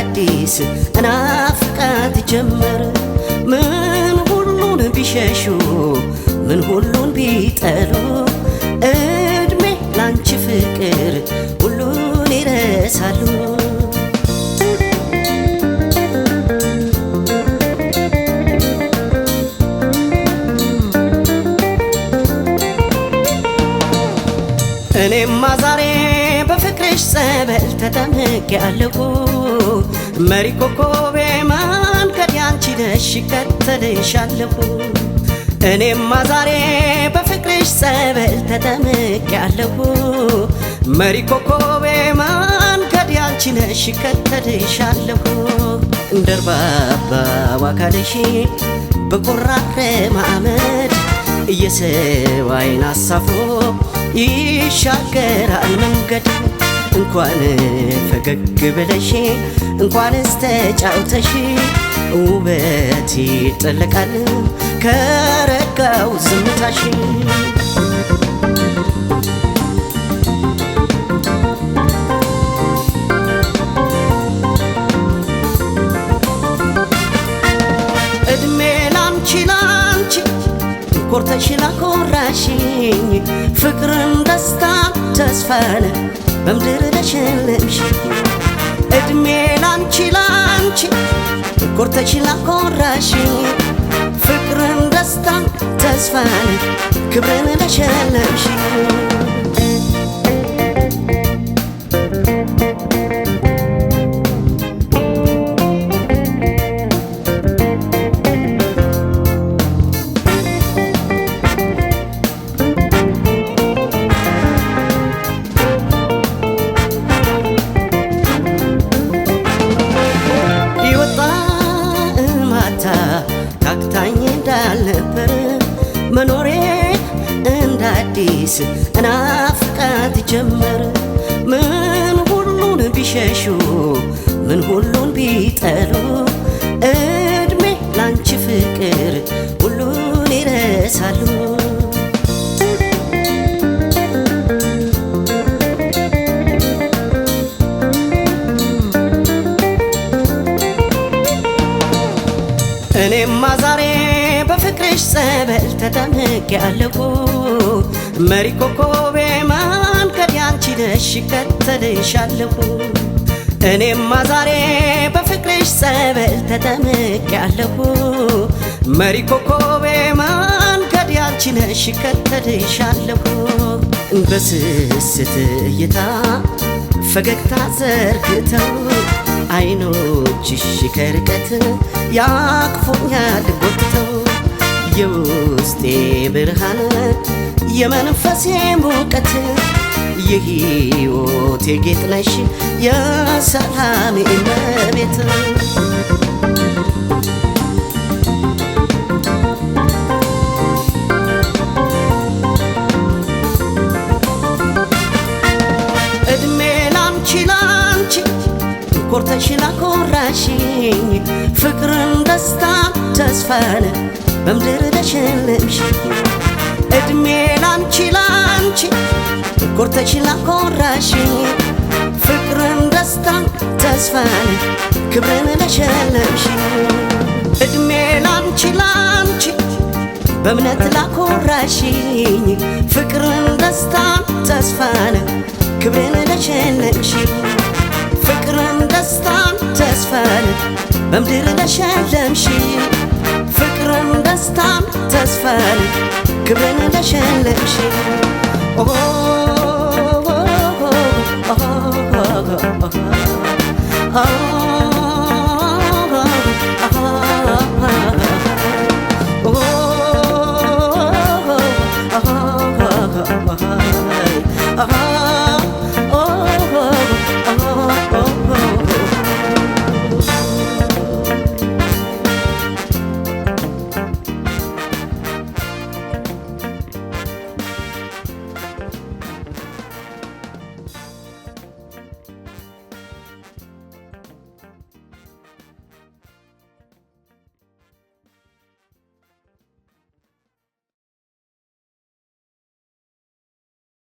አዲስ እናፍቃት ጀመር ምን ሁሉን ቢሸሹ ምን ሁሉን ቢጠሉ እድሜ ላንቺ ፍቅር ሁሉን ይረሳሉ እኔማ ዛሬ በፍቅርሽ ጸበል ተጠምቄያለሁ መሪ ኮከቤ መንገድ ያንቺ ነሽ እከተልሻለሁ እኔማ ዛሬ በፍቅርሽ ጸበል ተጠምቄያለሁ መሪ ኮከቤ መንገድ ያንቺ ነሽ እከተልሻለሁ እንደርባባው አካልሽ በቆራረመ አመድ የሰው ዓይን አሳፍሮ ይሻገራል መንገድ እንኳን ፈገግ ብለሽ እንኳንስ ተጫውተሽ ውበት ይጠለቃል ከረጋው ዝምታሽ እድሜ ላንቺ ኮርተሽ ላኮራሽኝ ፍቅርን ደስታን ተስፋን በምድር ለሸለምሽኝ እድሜ ላንቺ ኮርተሽ ላኮራሽኝ ፍቅርን ደስታን ተስፋን ክብርን ለሸለምሽኝ ታክታኝ እንዳልነበር መኖሬ እንዳዲስ እናፍቃት ጀመር ምን ሁሉን ቢሸሹ ምን ሁሉን ቢጠሉ እድሜ ላንቺ ፍቅር ሁሉን ይረሳሉ እኔማ ዛሬ በፍቅርሽ ጸበል ተጠምቄያለሁ መሪ ኮከቤ መንገድ ያንቺ ነሽ እከተልሻለሁ እኔማ ዛሬ በፍቅርሽ ጸበል ተጠምቄያለሁ መሪ ኮከቤ መንገድ ያንቺ ነሽ እከተልሻለሁ በስስት እይታ ፈገግታ ዘርግተው ዓይኖችሽ ከርቀት ያቅፉኛል ጎትተው የውስጤ ብርሃን የመንፈሴ ሙቀት የሕይወቴ ጌጥ ነሽ የሰላሜ እመቤት እድሜ ላንቺ ኮርተሽ ላኮራሽኝ ፍቅርን ደስታን ተስፋን በምድር ለሸለምሽኝ እድሜ ላንቺ ኮርተሽ ላኮራሽኝ ፍቅርን ደስታን ተስፋን ክብርን ለሸለምሽኝ እድሜ ላንቺ በእምነት ላኮራሽኝ ፍቅርን ደስታን ተስፋን ክብርን ለሸለምሽኝ ፍቅርን ደስታን ተስፋን በምድር ለሸለምሽኝ ፍቅርን ደስታን ተስፋን ክብርን ለሸለምሽኝ oh